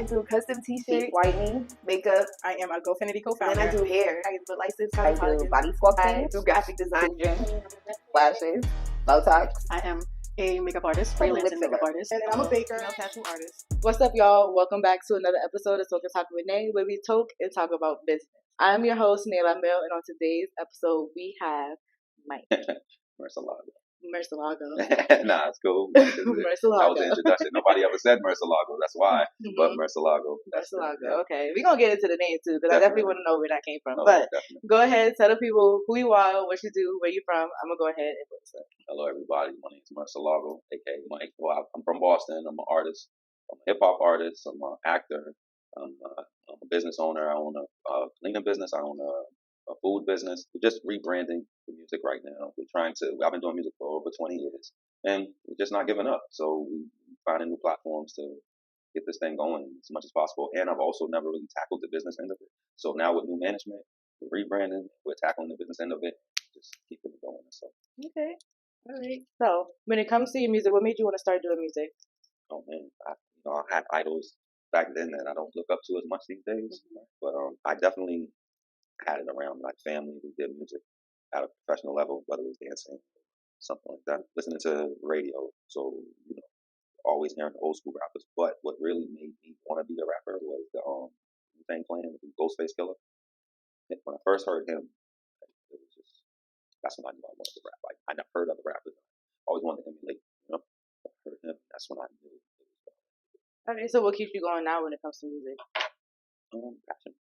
I do custom t-shirts, whitening, makeup. I am a GoFinity co-founder. Then I do hair. I do licensed I do body sculpting. I do graphic design, lashes, Botox. I am a makeup artist, freelancing makeup artist. And I'm a baker. No tattoo artist. What's up, y'all? Welcome back to another episode of Toke with Nae, where we talk and talk about business. I'm your host, Nae LaMill, and on today's episode, we have Mike. Mercalago. Nah, it's cool. Mercalago. That was the introduction. Nobody ever said Mercalago. That's why. But Mercalago. Mercalago. Okay. We're going to get into the name, too, because I definitely want to know where that came from. No, but definitely. Go ahead. Tell the people who you are, what you do, where you from. I'm going to go ahead and put this up. Hello, everybody. My name is Mercalago, a.k.a. Mike. Well, I'm from Boston. I'm an artist. I'm a hip-hop artist. I'm an actor. I'm a business owner. I own a cleaning business. I own a food business. We're just rebranding the music right now. I've been doing music for over 20 years, and we're just not giving up. So we're finding new platforms to get this thing going as much as possible. And I've also never really tackled the business end of it. So now with new management, we're rebranding, we're tackling the business end of it, just keeping it going. So. Okay. All right. So when it comes to your music, what made you want to start doing music? Oh man, I had idols back then that I don't look up to as much these days. But I definitely had it around my family who did music at a professional level, whether it was dancing, something like that. Listening to radio, so always hearing the old school rappers. But what really made me want to be a rapper was the thing playing with Ghostface Killer. When I first heard him, it was just that's when I knew I wanted to rap. Like I never heard other rappers. I always wanted to emulate. I heard him. That's when I knew it was. Okay, so what keeps you going now when it comes to music? Passion.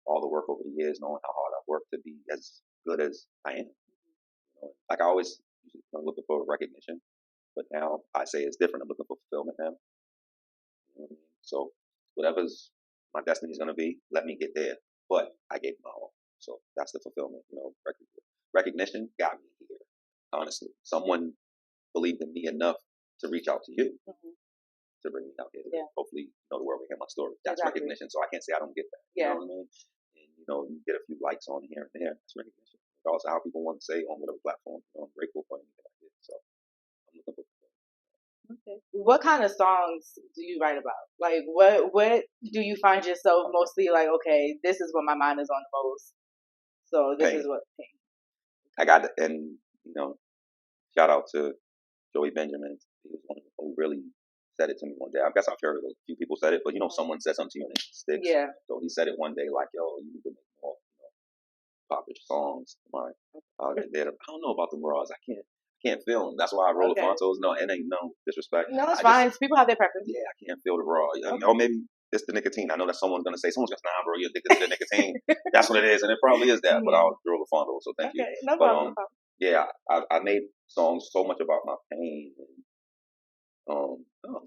All the work over the years, knowing how hard I've worked to be as good as I am. Like I always looking for recognition, but now I say it's different. I'm looking for fulfillment now. So whatever's my destiny is going to be, let me get there. But I gave my all, so that's the fulfillment. Recognition got me here. Honestly, someone believed in me enough to reach out to you. To bring me out here. Yeah. Hopefully, the world will hear my story. That's exactly. Recognition. So I can't say I don't get that. Yeah. You know what I mean? And you get a few likes on here and there. That's recognition. Regardless of how people want to say on whatever platform. I'm grateful for anything I did. So I'm looking for. Okay. What kind of songs do you write about? Like, what do you find yourself mostly like? Okay, this is what my mind is on the most. So this is what pain. I got it, and shout out to Joey Benjamin. He was one who really said it to me one day. I guess I've heard a few people said it, but someone said something to you and it sticks. Yeah. So he said it one day, like, "Yo, you need to make more, popular songs." I don't know about the Mirage. I can't feel them. That's why I roll the Fontos. No, it ain't no disrespect. No, it's fine. People have their preference. Yeah, I can't feel the raw. Or maybe it's the nicotine. I know that someone's gonna say, nah, bro, you're addicted to the nicotine. That's what it is, and it probably is that. But I'll roll the Fonto. So thank you. No problem. Yeah, I made songs so much about my pain and I don't know.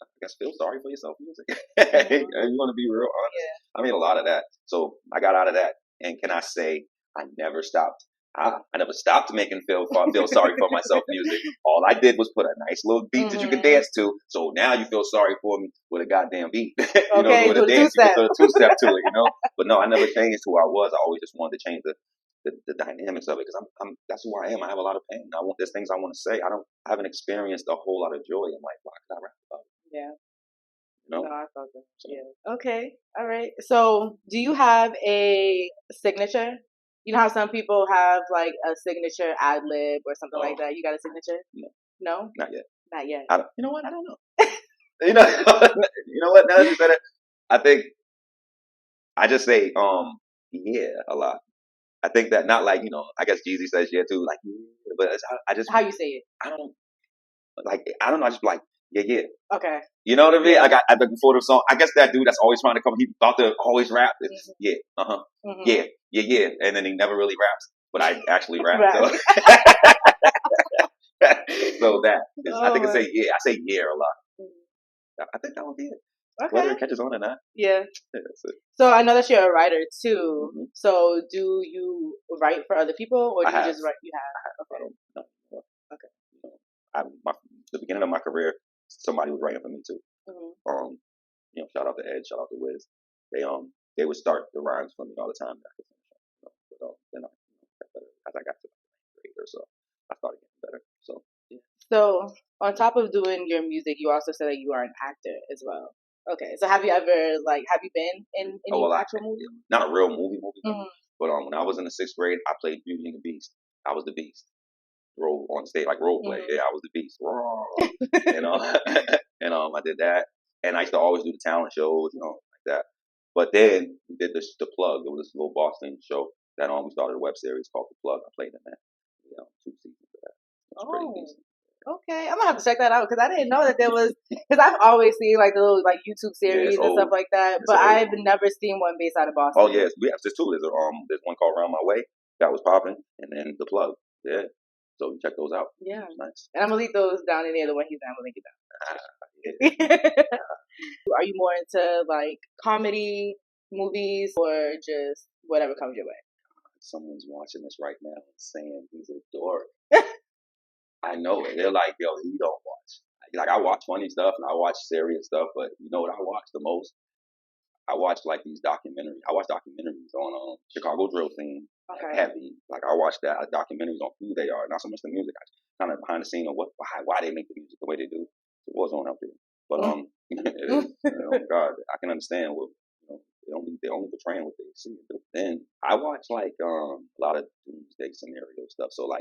I guess feel sorry for yourself music. You want to be real honest? Yeah. I made a lot of that. So I got out of that. And can I say I never stopped? I never stopped making feel sorry for myself music. All I did was put a nice little beat that you can dance to. So now you feel sorry for me with a goddamn beat. With a dance, you can put a two-step to it, But no, I never changed who I was. I always just wanted to change the dynamics of it because I'm that's who I am. I have a lot of pain. There's things I want to say. I haven't experienced a whole lot of joy in life. Why could I rap about it? Yeah. No, I felt that. So. Yeah. Okay. All right. So, do you have a signature? You know how some people have like a signature ad lib or something like that. You got a signature? No. Not yet. You know what? I don't know. You know what? Now that you said it, I think I just say yeah a lot. I think that not like, I guess Jeezy says yeah too, like, yeah, but I just. How you say it? I don't know, I just like, yeah. Okay. You know what I mean? I got before the song, I guess that dude that's always trying to come, he about to always rap, yeah, yeah, and then he never really raps, but I actually rap, so. So I think I say yeah a lot. I think that would be it. Okay. Whether it catches on or not. Yeah. That's it. So I know that you're a writer too. So do you write for other people or do you just write? You have. Okay. No. Okay. The beginning of my career, somebody was writing for me too. Shout out to Ed, shout out to Wiz. They would start the rhymes for me all the time. But then as I got to the grade or so, I started getting better. So yeah. So, on top of doing your music, you also said that you are an actor as well. Okay, so have you ever have you been in any actual movie? Not a real movie, Mm-hmm. but when I was in the 6th grade, I played Beauty and the Beast. I was the Beast. Role on stage, like role play. Mm-hmm. Yeah, I was the Beast. You know, and I did that, and I used to always do the talent shows, like that. But then we did the Plug. It was this little Boston show that we started a web series called The Plug. I played in that. 2 seasons of that. It was pretty decent. Okay, I'm gonna have to check that out because I didn't know that there was. Because I've always seen the little YouTube series and stuff like that, but I've never seen one based out of Boston. Oh yes, we have this too. There's one called Around My Way that was popping, and then The Plug. Yeah, so you check those out. Yeah, nice. And I'm gonna leave those down in there. The one he's I'm gonna link it down. Are you more into comedy movies or just whatever comes your way? Someone's watching this right now and saying he's a dork. I know it. They're like, yo, he don't watch. Like, I watch funny stuff and I watch serious stuff, but you know what I watch the most? I watch these documentaries. I watch documentaries on Chicago drill scene. Okay. Heavy. Like, I watch that documentaries on who they are, not so much the music. I kind of behind the scene of why they make the music the way they do. The war zone out there. But it is, God, I can understand what they only portraying what they see. Then I watch a lot of doomsday scenario stuff. So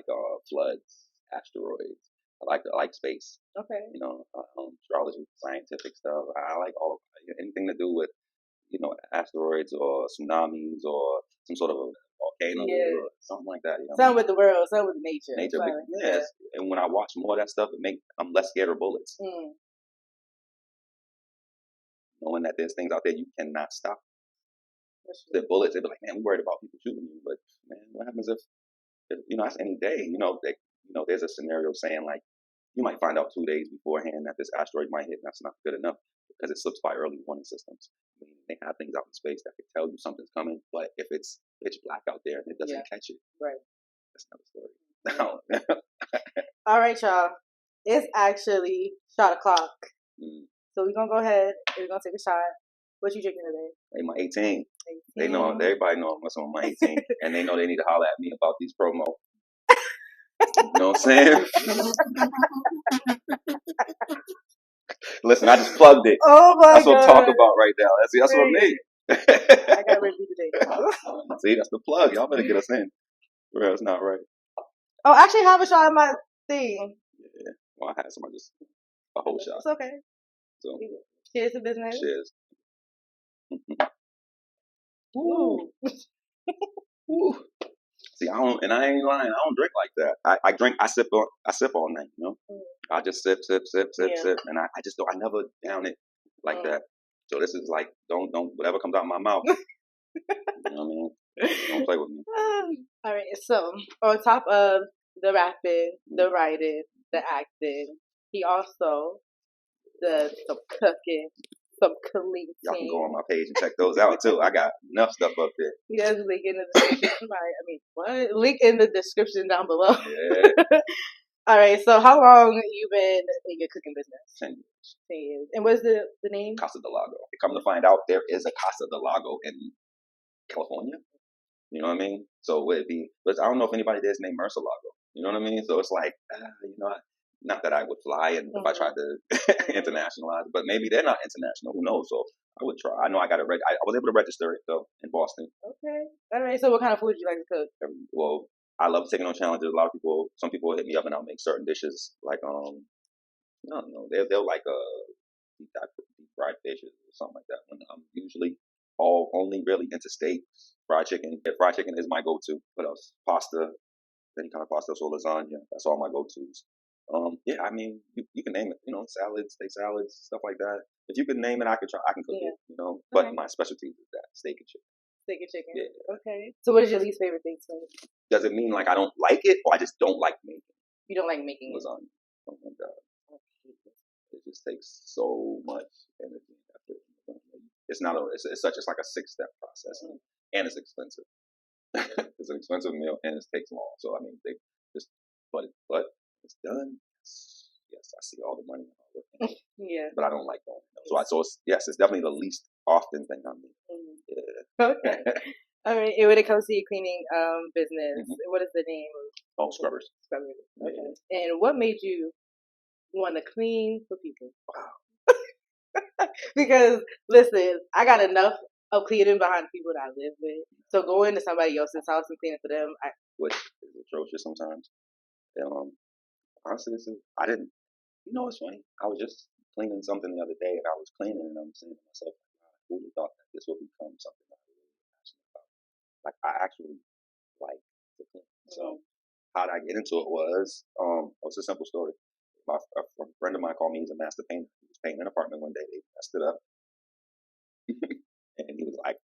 floods, asteroids. I like space. Okay. Astrology, scientific stuff. I like all of anything to do with asteroids or tsunamis or some sort of a volcano or something like that. Something with the world, something with nature. Yes. And when I watch more of that stuff, I'm less scared of bullets. Knowing that there's things out there you cannot stop. The bullets, they'd be like, man, we're worried about people shooting you. But man, what happens if that's any day? There's a scenario saying you might find out 2 days beforehand that this asteroid might hit. And that's not good enough because it slips by early warning systems. They have things out in space that could tell you something's coming, but if it's pitch black out there and it doesn't catch it, right? That's another story. All right, y'all. It's actually shot o'clock. So we're gonna go ahead and we're gonna take a shot. What you drinking today? Hey, my 18. They know, everybody knows what's on my 18. And they know they need to holler at me about these promo. You know what I'm saying? Listen, I just plugged it. Oh my God. That's what I'm talking about right now. That's what I mean. I got ready today. See, that's the plug. Y'all better get us in. Well, it's not right. Oh, I actually have a shot of my thing. Yeah. Well, I had somebody just a whole shot. It's okay. So, cheers to business. Cheers. Ooh. Ooh. See, I ain't lying. I don't drink like that. I drink. I sip all night. I just sip, and I just don't. I never down it like that. So this is don't whatever comes out of my mouth. You know what I mean? Don't play with me. All right. So on top of the rapping, the writing, the acting, he also does some cooking, some cleaning. Y'all can go on my page and check those out too. I got enough stuff up there. He has a link in the description. What? Link in the description down below. Yeah. All right. So how long you been in your cooking business? 10 years. 10 years. And what's the name? Casa DeLago. Come to find out, there is a Casa DeLago in California. You know what I mean? So would it be? But I don't know if anybody there's named Mercalago. You know what I mean? So it's not that I would fly and if I tried to internationalize, but maybe they're not international. Who knows? So I would try. I know I got I was able to register it though in Boston. Okay. All right. So what kind of food do you like to cook? Well, I love taking on challenges. A lot of people, some people will hit me up and I'll make certain dishes I don't know. They'll like deep fried fishes or something like that. When I'm usually only really into steaks, fried chicken. Yeah, fried chicken is my go-to. What else? Pasta, any kind of pasta, so lasagna. That's all my go-tos. Yeah, I mean, you can name it. Salads, steak salads, stuff like that. If you can name it, I can try. I can cook it. But my specialty is that steak and chicken. Steak and chicken. Yeah. Okay. So, what is your least favorite thing to make? Does it mean I don't like it, or I just don't like making it? You don't like making lasagna. Oh my God. It just takes so much energy. It's like a 6-step process, and it's expensive. It's an expensive meal, and it takes long. So I mean, they just but it's done. Yes, I see all the money. Yeah, but I don't like going. So it's definitely the least often thing I mean. Yeah. Okay. All right. And when it comes to your cleaning business, what is the name of? Scrubbers. Scrubbers. Okay. Yeah. And what made you want to clean for people. Because listen, I got enough of cleaning behind the people that I live with. So going to somebody else's house and cleaning for them, which is atrocious sometimes. Honestly, I didn't. You know what's funny? I was just cleaning something the other day, and I was cleaning, and I'm saying to myself, who would have thought that this would become something that I really passionate about? Like I actually like to clean. So how did I get into it? It was a simple story. A friend of mine called me. He's a master painter. He was painting an apartment one day. They messed it up, and he was like,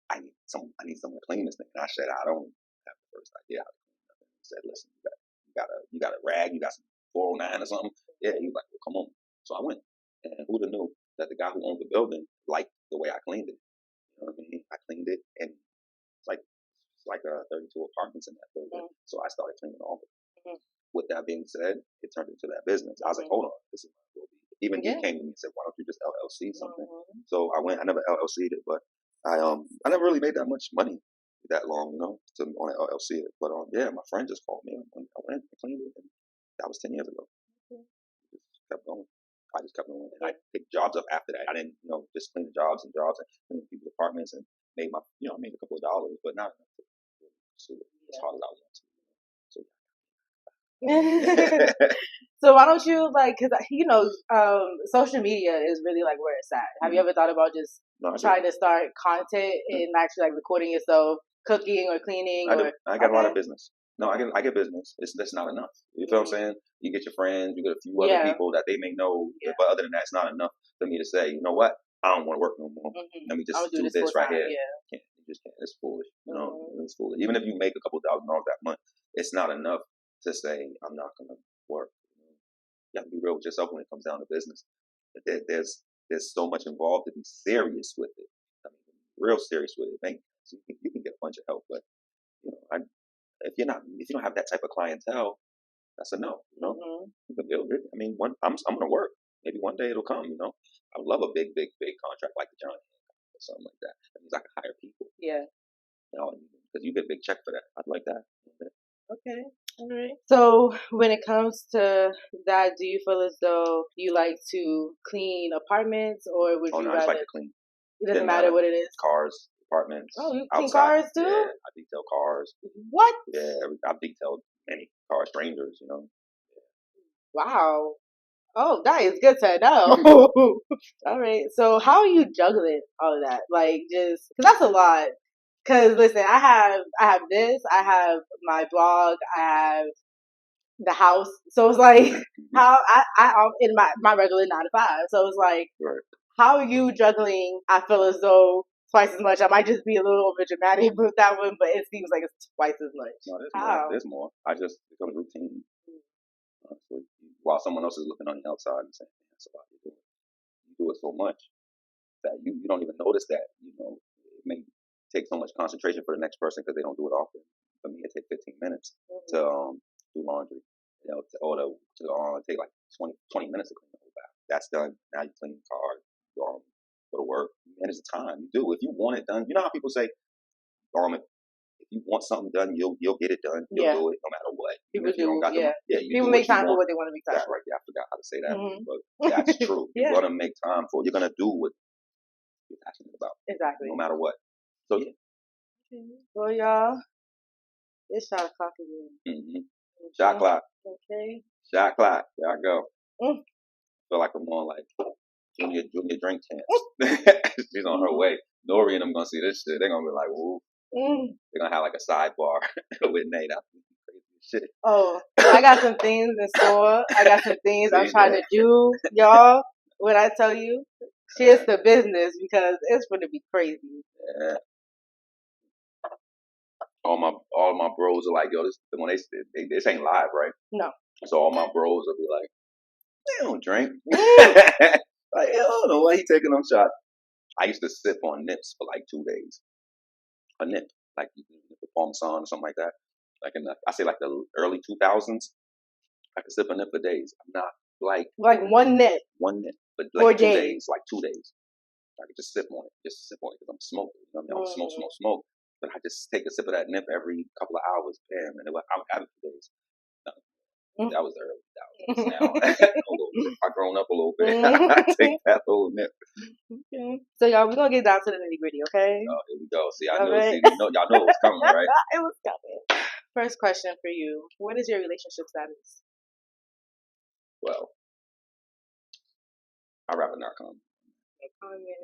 I need someone to clean this thing. And I said, I don't have the first idea how to clean nothing. He said, listen, you got a rag, you got some 409 or something. Yeah, he was like, well, come on. So I went, and who'd have knew that the guy who owned the building liked the way I cleaned it. You know what I mean? I cleaned it, and it's like 32 apartments in that building. So I started cleaning all of it. With that being said, it turned into that business. I was like, hold on, this is my will be. Even he came to me and said, why don't you just LLC something? So I never LLC'd it, but I never really made that much money that long, you know, to on an LLC it. But yeah, my friend just called me. I went and cleaned it, and that was 10 years ago. Just kept going. I just kept going, and I picked jobs up after that. I didn't, just clean the jobs and clean people's apartments, and made made a couple of dollars, but not enough to really pursue it as hard as I wanted to. So so why don't you because social media is really like where it's at. Have you ever thought about just trying to start content and actually like recording yourself cooking or cleaning? I got a lot of business. No, I get business. That's not enough. You feel what I'm saying? You get your friends, you get a few other people that they may know, but other than that, it's not enough for me to say, you know what? I don't want to work no more. Let me just do this right here. You just can't. It's foolish. It's foolish. Even if you make a couple $1,000 that month, it's not enough to say I'm not going to work. You have to be real with yourself when it comes down to business. There's so much involved to be serious with it. I mean, real serious with it. You can get a bunch of help, but if you don't have that type of clientele, that's a no. You can build it. I mean, I'm going to work. Maybe one day it'll come. I would love a big contract like the John or something like that. That means I can hire people. Yeah. Because you get a big check for that. I'd like that. Okay. All right. So when it comes to that, do you feel as though you like to clean apartments, or would you rather? I just like to clean. It doesn't matter what it is. Cars, apartments. Oh, you clean outside. cars too? Yeah, I detail cars. What? Yeah, I've detailed many car strangers. Yeah. Wow. Oh, that is good to know. All right. So how are you juggling all of that? Because that's a lot. Because listen, I have this, I have my blog, I have the house. So it's like how I'm in my regular 9 to 5. So it's like, how are you juggling? I feel as though twice as much. I might just be a little over dramatic with that one, but it seems like it's twice as much. No, there's more. I just become routine. Honestly, while someone else is looking on the outside and saying, "That's a lot you do it." You do it so much that you don't even notice that. It may take so much concentration for the next person because they don't do it often. For me, it takes 15 minutes to do laundry. To take like 20 minutes to clean the whole bath. That's done. Now you clean the car, go to work. And it's time. You do. If you want it done, you know how people say, if you want something done, you'll get it done. You'll do it no matter what. People do. People make time for what they want to make time for. Right. Yeah, I forgot how to say that. But that's true. You're gonna make time for it. You're gonna do what you're passionate about. Exactly. No matter what. So yeah. Well, y'all, it's shot o'clock again. Shot clock. Okay. Shot clock. There I go. I feel like I'm on like junior drink chance. She's on her way. Nori and I'm gonna see this shit. They're gonna be like, woo. They're gonna have like a sidebar with Nate. That's crazy shit. Oh, I got some things in store. I got some things I'm trying to do, y'all. When I tell you, cheers to business because it's gonna be crazy. Yeah. All my bros are like, yo, this ain't live, right? No. So all my bros will be like, they don't drink. Like, I don't know why he taking them shots. I used to sip on nips for like 2 days. A nip, like the Parmesan or something like that. Like I say like the early 2000s, I could sip a nip for days. I'm not like one nip, but like 2 days, like 2 days. I could just sip on it because I'm smoking. You know what I mean? I don't smoke. But I just take a sip of that nip every couple of hours, bam, and I would have it for days. That was the early 2000s. Now, a little bit. I grown up a little bit. I take that little nip. Okay. So y'all, we're gonna get down to the nitty gritty, okay? Oh, here we go. See, I know. Alright. See, y'all know what's coming, right? It was coming. First question for you: what is your relationship status? Well, I rather not comment.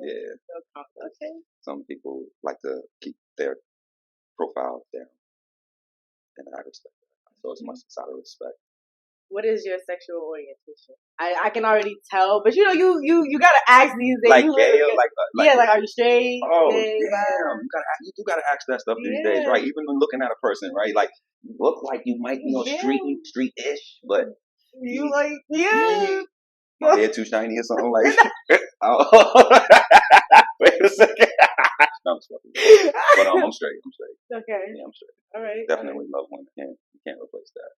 Yeah. Okay. Some people like to keep their profiles down, and I respect that. So it's much out of respect. What is your sexual orientation? I can already tell, but you know, you gotta ask these days. Like you gay really or like yeah, like are you straight? Oh gay, damn! You do gotta ask that stuff these days, right? Even when looking at a person, right? Like you look like you might be street-ish, but you like my hair too shiny or something like. Oh. Wait a second. No, I'm just fucking. But I'm straight. Okay. Yeah, I'm straight. All right. Definitely love women. You can't replace that.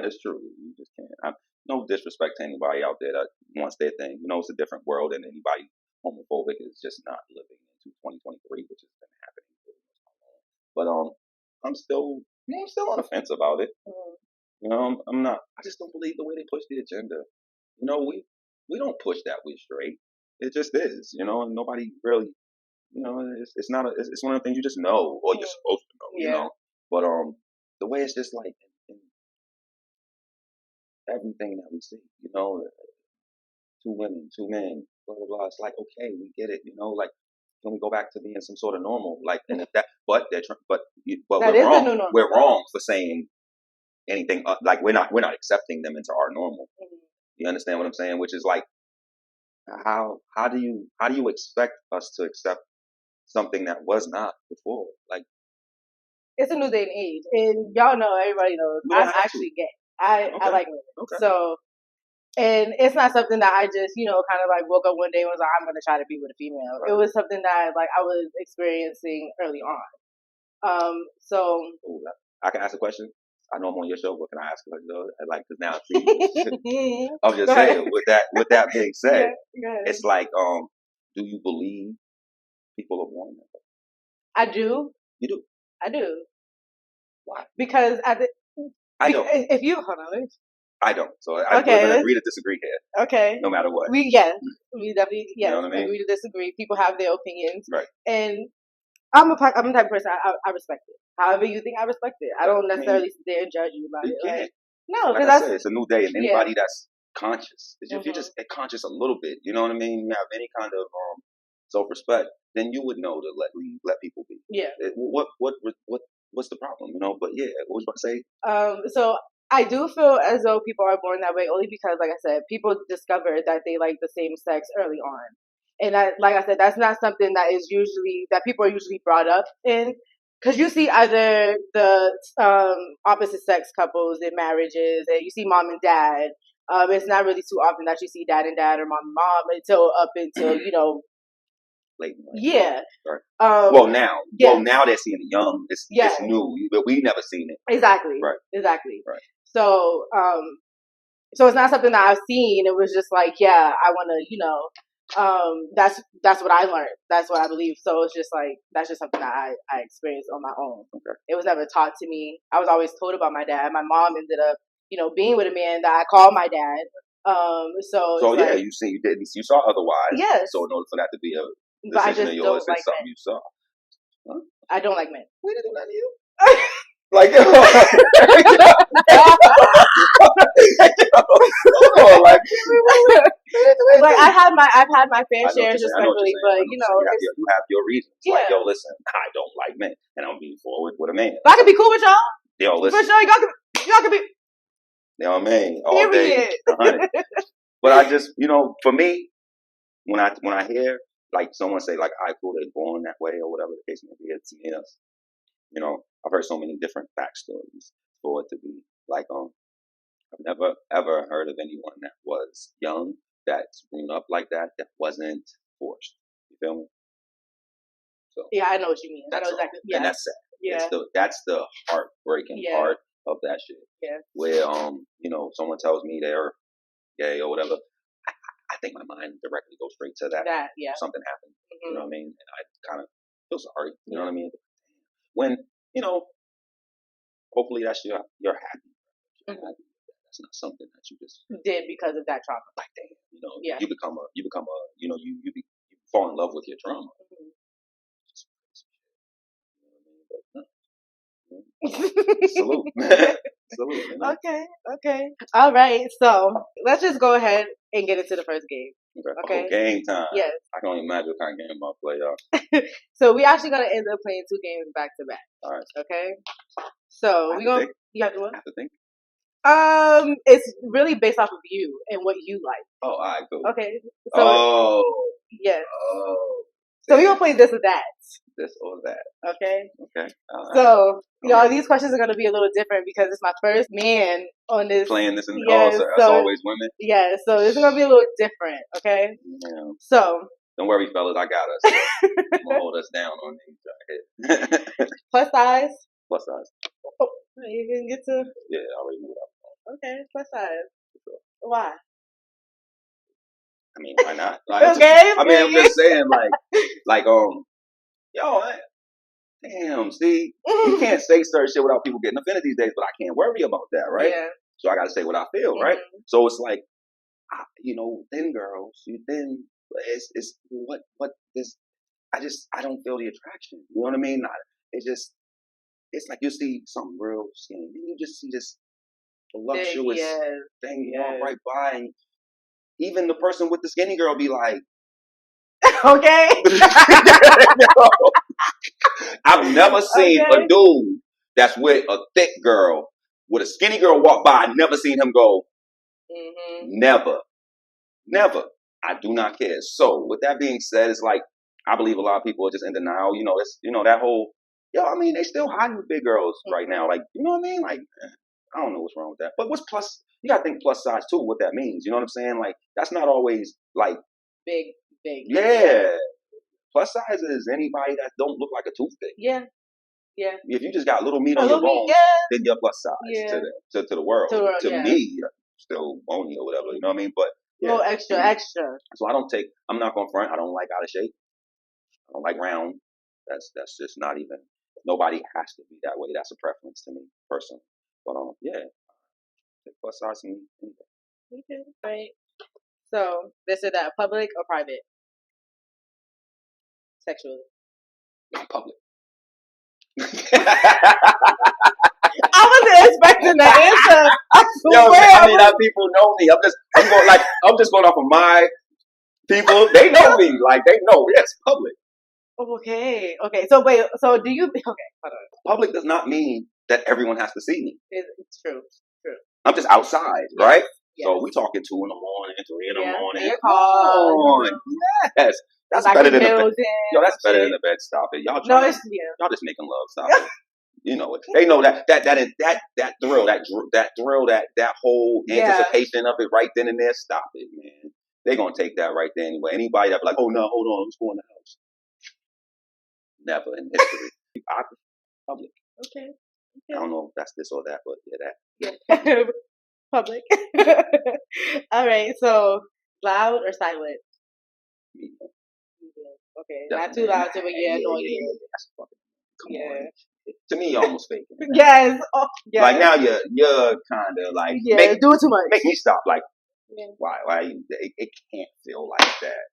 It's true. You just can't. No disrespect to anybody out there that wants their thing. You know, it's a different world, and anybody homophobic is just not living into 2023, which has been happening for so long. But I'm still on the fence about it. You know, I'm not. I just don't believe the way they push the agenda. You know, we don't push that we're straight. It just is. You know, and nobody really. You know, it's not. It's one of the things you just know, or you're supposed to know. You know, but the way it's just like. Everything that we see, you know, 2 women, 2 men, blah blah blah. It's like, okay, we get it, you know, like can we go back to being some sort of normal? Like, and if that, but we're wrong. We're wrong for saying anything. Like we're not accepting them into our normal. You understand what I'm saying? Which is like, how do you expect us to accept something that was not before? Like, it's a new day and age, and y'all know, everybody knows, I'm actually gay. I like women. Okay. So, and it's not something that I just, you know, kind of like woke up one day and was like, I'm going to try to be with a female. Right. It was something that like I was experiencing early on. So. Ooh, I can ask a question. I know I'm on your show, but can I ask a question though? Like, cause now I'm just saying, with that being said, it's like, do you believe people are born that way? I do. You do? I do. Why? Because I don't. If you hold on, I don't. So we're gonna agree to disagree here. Okay. No matter what. We definitely you know what I mean? agree to disagree. People have their opinions, right? And I'm the type of person I respect it. However you think, I respect it. I don't necessarily sit there and judge you about it. Like, no, because like I said, it's a new day, and anybody that's conscious, if you're just conscious a little bit, you know what I mean? You have any kind of self-respect, then you would know to let people be. Yeah. What's the problem? You know. But yeah, what was I about to say? So I do feel as though people are born that way only because, like I said, people discover that they like the same sex early on. And like I said, that's not something that people are usually brought up in. Because you see either the opposite sex couples in marriages, and you see mom and dad. It's not really too often that you see dad and dad or mom and mom until you know. Late. Yeah. Right. Well, now they're seeing it young. It's new, but we never seen it. Exactly. Right. Exactly. Right. So it's not something that I've seen. It was just like, yeah, I want to, you know, that's what I learned. That's what I believe. So it's just like, that's just something that I experienced on my own. Okay. It was never taught to me. I was always told about my dad. My mom ended up, you know, being with a man that I called my dad. So yeah, like, you saw otherwise. Yes. So in order for that to be a but I just don't like something men. You saw. Huh? I don't like men. We didn't do that to you. Like, like I've had my fair share, respectfully, but you know, you have your reasons. Yeah. Like, yo, listen, I don't like men, and I'm being forward with a man. But I can be cool with y'all. Yo, listen, for sure, y'all can be. You know what I mean? All day, 100. But I just, you know, for me, when I hear like someone say like, "I cool, they're born that way" or whatever the case may be, it's you know, I've heard so many different backstories for it to be like, I've never ever heard of anyone that was young that's grown up like that wasn't forced. You feel me? So yeah, I know what you mean. I know exactly. Yeah, and that's sad. Yeah, that's the heartbreaking part of that shit. Yeah, where you know, someone tells me they're gay or whatever. I think my mind directly goes straight to that. Something happened. Mm-hmm. You know what I mean? And I kind of feel sorry. You know what I mean? When, you know, hopefully that's you're happy. Mm-hmm. that's not something that you just did because of that trauma. like that. You know, Yeah. you become a, you fall in love with your trauma. Salute. Salute. You know? Okay. All right. So let's just go ahead and get into the first game. Okay. Oh, game time. Yes. I can only imagine what kind of game I'll play, y'all. So we actually gonna end up playing 2 games back to back. All right. Okay. So we gonna you have to what? I have to think. It's really based off of you and what you like. Oh, all right, cool. Okay. So yes. Oh. So we gonna play this or that. This or that. Okay. Okay. So these questions are gonna be a little different because it's my first man on this playing this. Yes, so that's always women. Yeah. So this is gonna be a little different. Okay. Yeah. So don't worry, fellas. I got us. I'm gonna hold us down on these. Plus size. Plus size. Oh, you didn't get to. Yeah, I already knew that. Okay, plus size. Why? I mean, why not? Like, Okay. I'm just saying, yo, damn, see, you can't say certain shit without people getting offended these days, but I can't worry about that, right? Yeah. So I got to say what I feel, right? So it's like, thin girls, it's what this, I don't feel the attraction. You know what I mean? It's like you see something real skinny, and you just see this voluptuous thing walk right by, and even the person with the skinny girl be like, okay. I've never seen a dude that's with a thick girl with a skinny girl walk by. I've never seen him go, never. I do not care. So with that being said, it's like, I believe a lot of people are just in denial. It's, that whole, they still hiding big girls right now. Like, you know what I mean? Like, I don't know what's wrong with that. But what's plus, you got to think plus size too, what that means. You know what I'm saying? Like, that's not always like. Big. Yeah. Plus size is anybody that don't look like a toothpick. Yeah. If you just got little meat on your bones, then you're plus size to the world. To me, still bony or whatever. You know what I mean? But a little extra. So I'm not going to front. I don't like out of shape. I don't like round. That's just not even. Nobody has to be that way. That's a preference to me personally. But plus size to me. Okay. Right. So this or that, public or private? Sexually. Not public. I wasn't expecting that answer. I mean, that people know me. I'm just going off of my people. They know me. Like, they know it's public. Okay. So wait. So do you? Okay. Hold on. Public does not mean that everyone has to see me. It's true. I'm just outside, right? Yes. So we talking 2 in the morning, 3 in the morning. Your car. Yes. That's better than the bed. That's better than the bed. Stop it. Y'all just making love. Stop it. You know it. They know that thrill, that whole anticipation of it right then and there. Stop it, man. They're gonna take that right there anyway. Anybody that be like, oh no, hold on, let's go in the house. Never in history. Public. Okay. I don't know if that's this or that, but that. Yeah. Public. All right. So loud or silent? Okay. Definitely. Not too loud to be annoying. Come on. To me, you're almost faking. Yes. Oh, yes. Like now, you're kind of like do it too much. Make me stop. Like, why? It can't feel like that.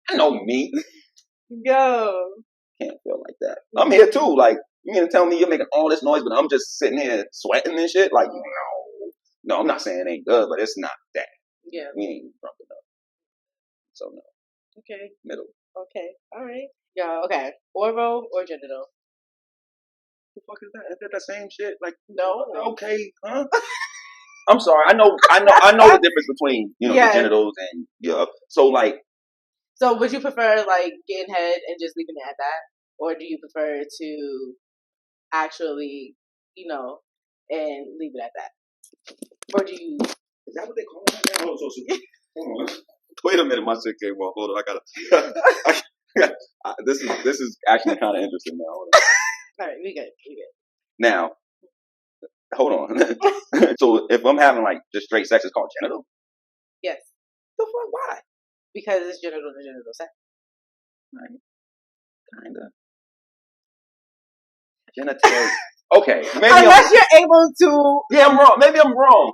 I know me. Go. Can't feel like that. I'm here too. Like, you mean to tell me you're making all this noise, but I'm just sitting here sweating and shit? Like, no, I'm not saying it ain't good, but it's not that. Yeah. We ain't drunk enough. So no. Okay. Middle. Okay. All right. Yeah. Okay. Oral or genital? The fuck is that? Is that the same shit? Like, no. Okay, huh? I'm sorry. I know the difference between the genitals and So like. So would you prefer like getting head and just leaving it at that, or do you prefer to actually, and leave it at that, or do you? Is that what they call it now? Hold on. Wait a minute, my shit came off. Hold on, I gotta. This is actually kind of interesting now. Hold on. All right, we good. Now, hold on. So if I'm having like just straight sex, it's called genital? Yes. The fuck? Why? Because it's genital to genital sex. Right. Kinda. Genitals. Okay, maybe unless you're able to. Yeah, I'm wrong. Maybe I'm wrong.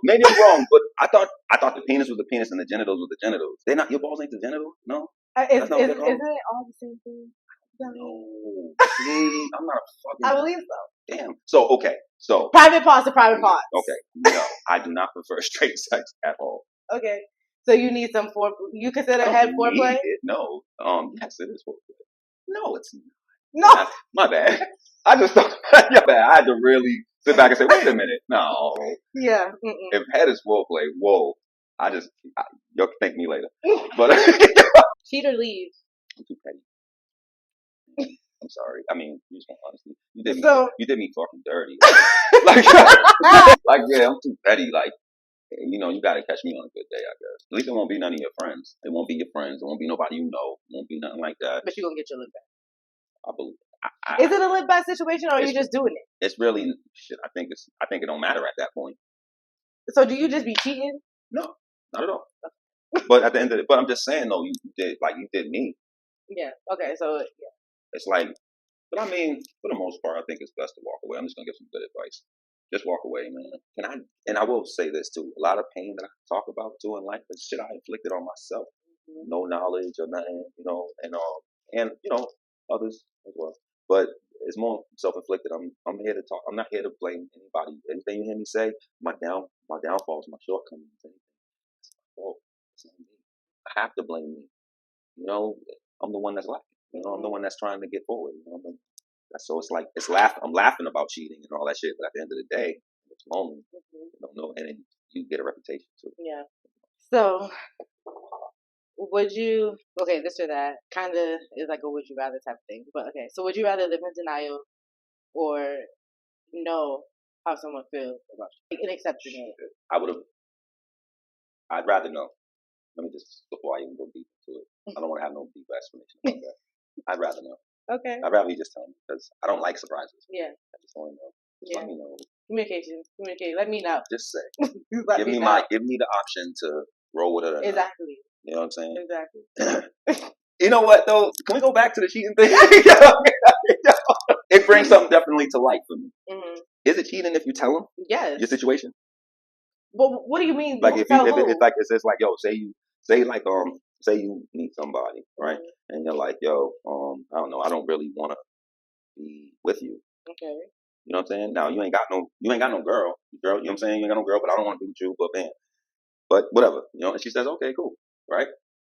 But I thought the penis was the penis and the genitals was the genitals. They're not. Your balls ain't the genitals. No, Isn't that's not what they're called. it all the same thing? No, see, I'm not a fucking. I believe so. Damn. So okay. So private parts are private parts. Okay. No, I do not prefer straight sex at all. Okay. So you need some foreplay. You consider head foreplay? No. Yes, it is foreplay. No, it's not. No. My bad. I just thought. Yeah, bad. I had to really sit back and say, wait a minute. No. Yeah. If head is foreplay, whoa. You'll thank me later. But cheat or leave. I'm too petty. I'm sorry. I mean, you just want honesty. You did me talking dirty. Yeah, I'm too petty. Like, you know, you gotta catch me on a good day, I guess. At least it won't be none of your friends. It won't be your friends. It won't be nobody you know. It won't be nothing like that. But you're gonna get your lip back. I believe. Is it a lip back situation, or are you just doing it? It's really shit. I think it don't matter at that point. So do you just be cheating? No, not at all. But at the end of it, but I'm just saying though, you did me. Yeah. Okay. So yeah. It's like, but I mean, for the most part, I think it's best to walk away. I'm just gonna give some good advice. Just walk away, man. And I will say this too. A lot of pain that I talk about too in life is shit I inflicted on myself. Mm-hmm. No knowledge or nothing, you know, and you know, others as well. But it's more self-inflicted. I'm here to talk. I'm not here to blame anybody. Anything you hear me say, my downfalls, my shortcomings, it's my fault. It's not me. I have to blame me. You know, I'm the one that's lacking. You know, I'm the one that's trying to get forward. You know, so it's like I'm laughing about cheating and all that shit, but at the end of the day, it's lonely. You don't know, and then you get a reputation too. Yeah. So, would you? Okay, this or that kind of is like a would you rather type of thing. But okay, so would you rather live in denial or know how someone feels about you and accepting it? I'd rather know. Let me just before I even go deep into it. I don't want to have no deep explanation about that. I'd rather know. Okay. I'd rather you just tell me because I don't like surprises. Yeah. I just want to know. Just let me know. Communication. Let me know. Just say. give me the option to roll with it. Exactly. You know what I'm saying? Exactly. You know what though? Can we go back to the cheating thing? It brings something definitely to light for me. Mm-hmm. Is it cheating if you tell them? Yes. Your situation. Well, what do you mean? Like if it's like yo, say you meet somebody, right? Mm-hmm. And you're like, yo, I don't know, I don't really want to be with you. Okay. You know what I'm saying? Now you ain't got no girl. You know what I'm saying? You ain't got no girl, but I don't want to be with you. But whatever, you know. And she says, okay, cool, right?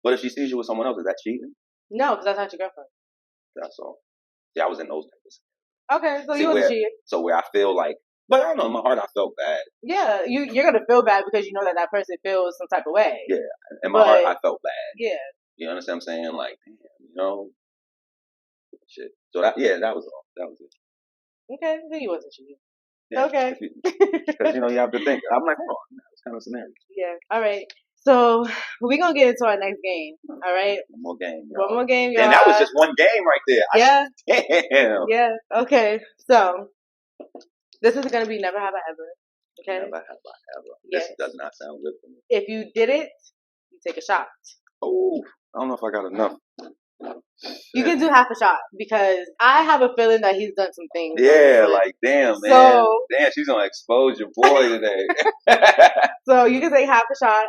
But if she sees you with someone else, is that cheating? No, because that's not your girlfriend. That's all. Yeah, I was in those types. Okay, so you wasn't cheating. So where I feel like, but I don't know, in my heart I felt bad. Yeah, you're gonna feel bad because you know that person feels some type of way. Yeah, in my heart I felt bad. Yeah. You understand what I'm saying? Like, damn, you know, shit. So that was all. That was it. Okay, then you wasn't cheating. Yeah, okay. Because you have to think. I'm like, hold on, that was kind of scenario. Yeah. All right. So we're gonna get into our next game. All right. One more game. Y'all. One more game, y'all. And that was just one game right there. Yeah. Damn. Yeah. Okay. So this is gonna be never have I ever. Okay. Never have I ever. Yes. This does not sound good for me. If you did it, you take a shot. Oh, I don't know if I got enough. You can do half a shot because I have a feeling that he's done some things. Yeah, like damn, man. Damn, she's gonna expose your boy today. So you can take half a shot,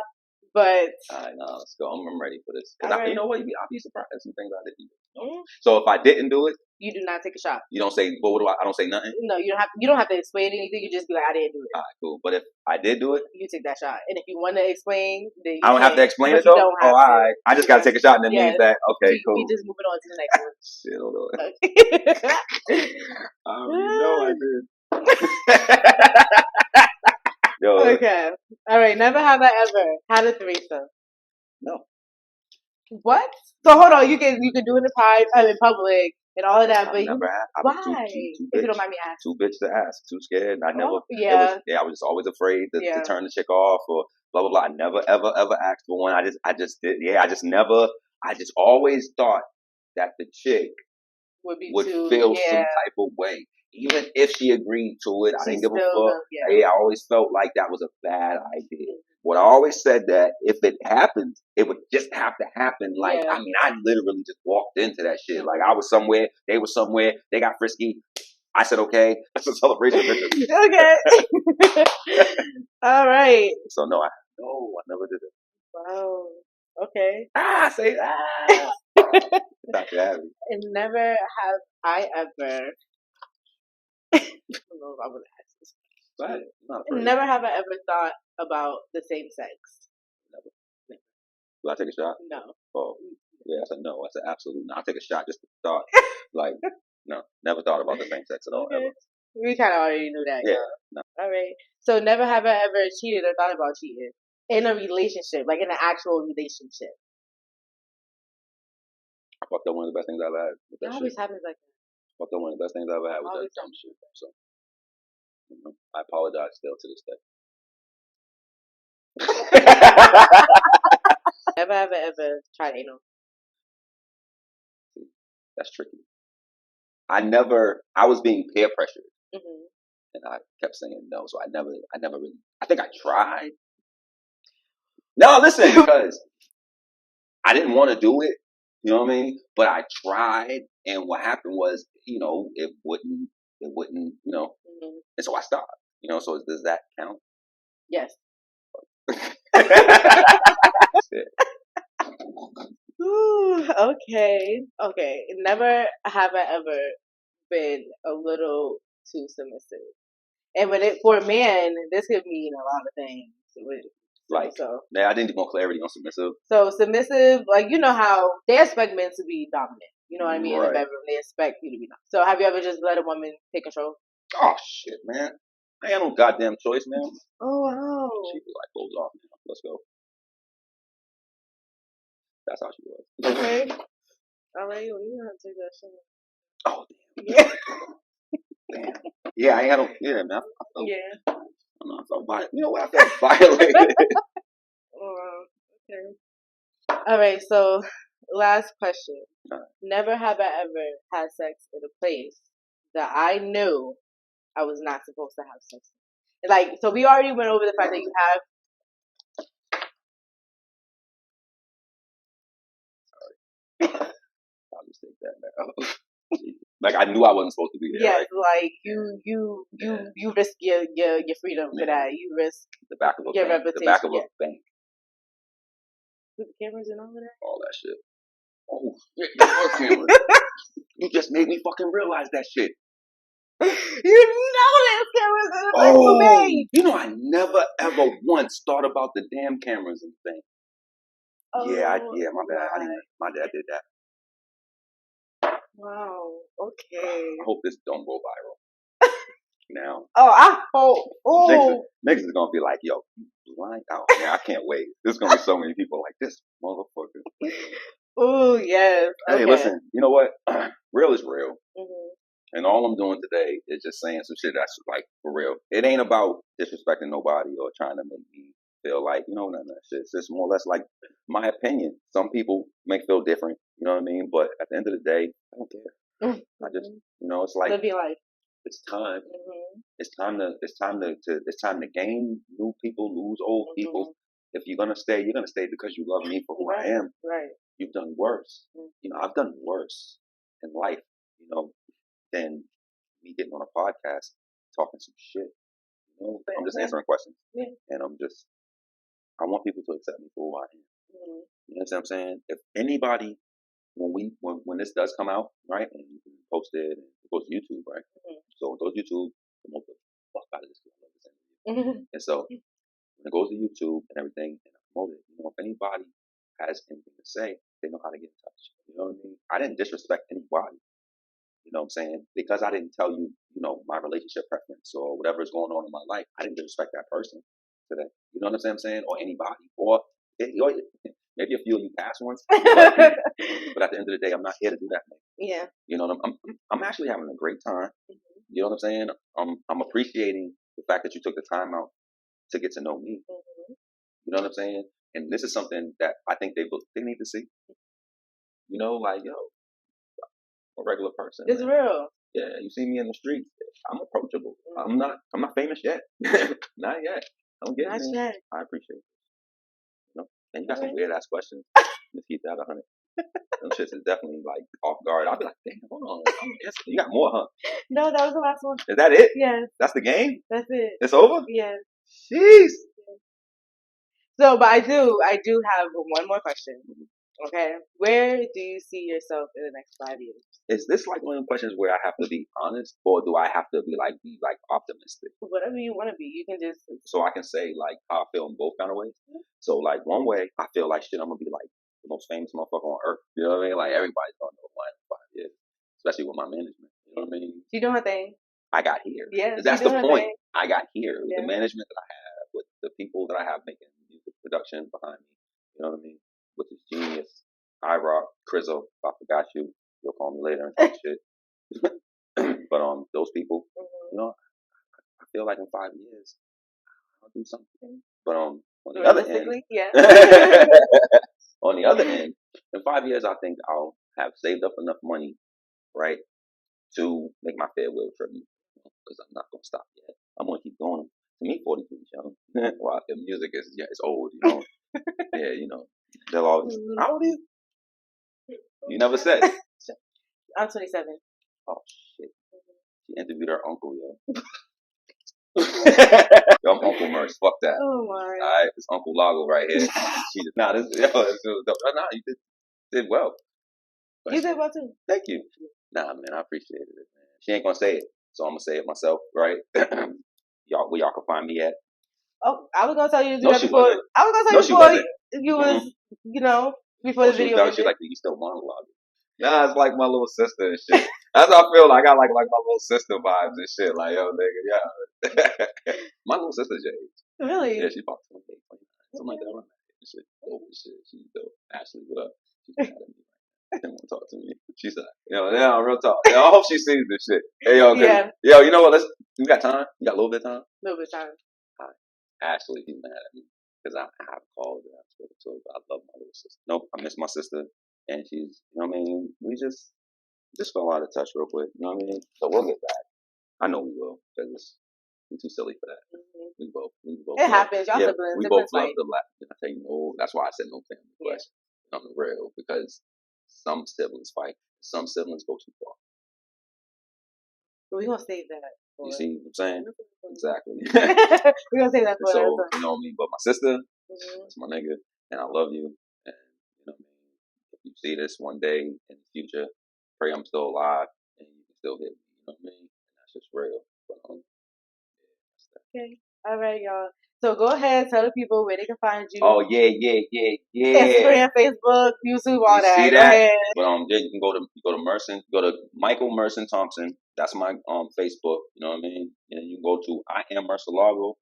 but all right, now let's go. I'm ready for this. Because you know what? I'll be surprised at some things I didn't do. Mm-hmm. So if I didn't do it, you do not take a shot. You don't say, well, what do I don't say nothing? No, you don't have to explain anything. You just be like, I didn't do it. All right, cool. But if I did do it, you take that shit. And if you want to explain, then I don't have to explain it though. All right, I just gotta take a shot, and it means that okay, cool. We just moving on to the next one. Shit, hold on. I know I did. Yo. Okay. All right. Never have I ever had a threesome. No. What? So hold on. You can do it in public and all of that, but why? If you don't mind me asking. Too bitch to ask. Too scared. I never. Yeah. I was just always afraid to turn the chick off or blah blah blah. I never ever asked for one. I just did. Yeah. I just always thought that the chick would feel some type of way. Even if she agreed to it, I didn't give a fuck. Yeah, I always felt like that was a bad idea. But I always said that if it happens, it would just have to happen. Like, I mean, I literally just walked into that shit. Like, I was somewhere, they were somewhere, they got frisky. I said, okay. That's a celebration picture. Okay. All right. So no, I never did it. Wow. Okay. Say Dr. Abby. And never have I ever. I don't know if I would ask this. Go ahead. Not afraid. Never have I ever thought about the same sex. Never. Do I take a shot? No. Oh, yeah, I said no. I said absolutely not. I'll take a shot just to thought. Like, no, never thought about the same sex at all, ever. We kind of already knew that. Yeah. No. All right. So never have I ever cheated or thought about cheating in a relationship, like in an actual relationship. I fucked up one of the best things I've ever had. With that It always shit. happens like that. Fucked up one of the best things I've ever had with that dumb shit. So, I apologize still to this day. Never have I ever tried anal. That's tricky. I was being peer pressured. Mm-hmm. And I kept saying no, so I never really, I think I tried. No, listen, because I didn't want to do it, you know what I mean? But I tried, and what happened was, it wouldn't, Mm-hmm. and so I stopped, so does that count? Yes. Shit. Ooh, okay. Never have I ever been a little too submissive. And for a man, this could mean a lot of things. Like, I didn't need more clarity on submissive. So submissive, like, you know how they expect men to be dominant. You know what I mean? Right. In the bedroom, they expect you to be dominant. So have you ever just let a woman take control? Oh, shit, man. I ain't no goddamn choice, man. Oh, wow. She was like, goes off, man. Let's go. That's how she was. Okay. All right, well, you have to take that shit. Oh, damn. Damn. Yeah, I ain't had no, yeah, man. I felt violated. You know what? I felt violated. Okay. All right, so last question. Never have I ever had sex in a place that I knew I was not supposed to have sex in. Like, so we already went over the fact that you have. Sorry. I'll just take that back. Like, I knew I wasn't supposed to be there. Yes, right? like you risk your freedom for that. You risk the back of a your bank. reputation. The back of a bank. With the cameras and all of that. All that shit. Oh shit! There were cameras. You just made me fucking realize that shit. You know there's cameras in the place you made. You know, I never ever once thought about the damn cameras and things. Oh, my bad. My dad did that. Wow. Okay. I hope this don't go viral. Now. Oh, I hope. Oh. Niggas is gonna be like, yo, blind out. Man, I can't wait. There's gonna be so many people like this motherfucker. Oh yes. Hey, listen. You know what? Real is real. Mm-hmm. And all I'm doing today is just saying some shit that's like for real. It ain't about disrespecting nobody or trying to make me feel like, none of that shit. It's just more or less like my opinion. Some people may feel different, you know what I mean? But at the end of the day, I don't care. Mm-hmm. I just, it's like live your life. It's time. Mm-hmm. It's time to gain new people, lose old people. If you're gonna stay, you're gonna stay because you love me for who I am. Right. You've done worse. Mm-hmm. I've done worse in life, than me getting on a podcast talking some shit. I'm just answering questions. Yeah. And I want people to accept me for who I am. Mm-hmm. You know what I'm saying? If anybody, when this does come out, right, and you can post it and post to YouTube, right? Mm-hmm. So it goes to YouTube, promote the fuck out of this. Mm-hmm. And so when it goes to YouTube and everything, and I promote it, if anybody has anything to say, they know how to get in touch. You know what I mean? I didn't disrespect anybody. You know what I'm saying? Because I didn't tell you, my relationship preference or whatever is going on in my life. I didn't disrespect that person today. You know what I'm saying? Or anybody. Or maybe a few of you past ones. But at the end of the day, I'm not here to do that. Yeah. I'm actually having a great time. Mm-hmm. You know what I'm saying? I'm appreciating the fact that you took the time out to get to know me. Mm-hmm. You know what I'm saying? And this is something that I think they need to see. Like, yo, a regular person. It's real. Yeah, you see me in the streets. I'm approachable. Mm-hmm. I'm not famous yet. Not yet. I'm getting there. I appreciate it. And you got some weird ass questions. Let's keep that 100. Them shits is definitely like off guard. I'll be like, damn, hold on. You got more, huh? No, that was the last one. Is that it? Yes. That's the game? That's it. It's over? Yes. Jeez. So, but I do have one more question. Okay. Where do you see yourself in the next 5 years? Is this like one of the questions where I have to be honest, or do I have to be optimistic? Whatever you want to be, you can just. So I can say like how I feel in both kind of ways. So like one way, I feel like shit, I'm gonna be like the most famous motherfucker on earth. You know what I mean? Like everybody's gonna know who I am in 5 years, especially with my management. You know what I mean? She doing her thing. I got here. Yeah, that's the point. Thing. I got here with the management that I have, with the people that I have making music production behind me. You know what I mean? With this genius, iRock, Crizzle, if I forgot you, you'll call me later and talk shit. But those people, you know, I feel like in 5 years I'll do something. But on the other end, yeah. on the other end, in 5 years I think I'll have saved up enough money, right, to make my farewell tribute. Because I'm not gonna stop yet. I'm gonna keep going. To me, 42 is young. While the music is it's old, you know. Yeah, you know. They'll always. How old are you? You never said. I'm 27. Oh shit. She interviewed her uncle, yo. Yo, I'm Uncle Merce. Fuck that. Oh my. Alright, it's Uncle Lago right here. She did not. You did well. But You did well too. thank you. Nah, man, I appreciate it, man. She ain't gonna say it, so I'm gonna say it myself, right? Y'all, where y'all can find me at? Oh, I was gonna tell you to do No, that she before. wasn't. I was gonna No, tell she you before wasn't. you was, you know, before the She video. was she like, you still monologue. Nah, it's like my little sister and shit. That's how I feel. I got like my little sister vibes and shit. Like, yo, nigga, yeah. My little sister's your age. Really? Yeah, she's about 28, 29. Something like that. Around that shit. Dope as shit. She's dope. Ashley, what up? She's mad at me. Didn't want to talk to me. She's like, yo, real talk. Yo, I hope she sees this shit. Hey, yo, Yeah. Yo, you know what? We got time? You got a little bit of time? A little bit of time. Hi. Ashley, she's mad at me because I haven't called her. I've spoken to her, but I love my little sister. Nope, I miss my sister. And she's, you know what I mean? We just fell out of touch real quick. You know what I mean? So we'll get back. I know we will, because we're too silly for that. Mm-hmm. We both. It happens. Y'all yeah, siblings. we both Siblings love the laugh. I tell you, no, that's why I said no family question. On the real, because some siblings fight. Some siblings go too far. But we're gonna save that. You see what I'm saying? Exactly. We're gonna save that for So, another time. you know me, but my sister, that's my nigga, and I love you. And, you know what I mean? If you see this one day in the future, pray I'm still alive and you can still hit me. You know what I mean? And that's just real. But, yeah, that's that. Okay. All right, y'all. So go ahead, tell the people where they can find you. Oh, yeah. Instagram, Facebook, YouTube, all that. See Go that? ahead. But yeah, you can go to Merson, go to Michael Merson Thompson. That's my Facebook. You know what I mean? And you can go to I Am Mercalago,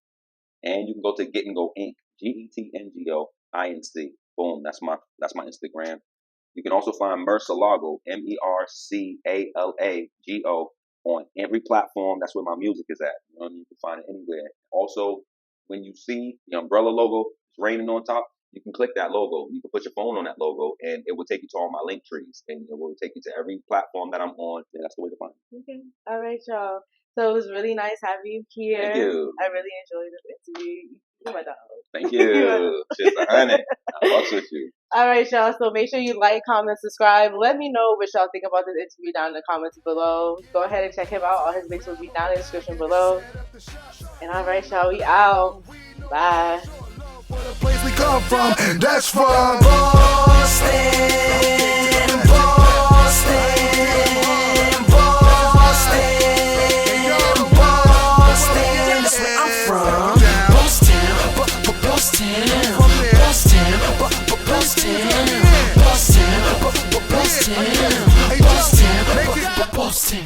and you can go to Get and Go Inc. GETNGO INC. Boom. That's my Instagram. You can also find Mercalago MERCALAGO on every platform. That's where my music is at. You know what I mean? You can find it anywhere. Also, when you see the umbrella logo, it's raining on top, you can click that logo. You can put your phone on that logo, and it will take you to all my link trees, and it will take you to every platform that I'm on. And that's the way to find me. Okay. All right, y'all. So it was really nice having you here. Thank you. I really enjoyed this interview. You're my dog. Thank you. Shit's 100. I fucks with you. All right, y'all. So make sure you like, comment, subscribe. Let me know what y'all think about this interview down in the comments below. Go ahead and check him out. All his links will be down in the description below. And all right, y'all. We out. Bye. Where the place we come from, that's from Boston, Boston, Boston, Boston. That's where I'm from. Boston, Boston, Boston, Boston, Boston, Boston, Boston, Boston.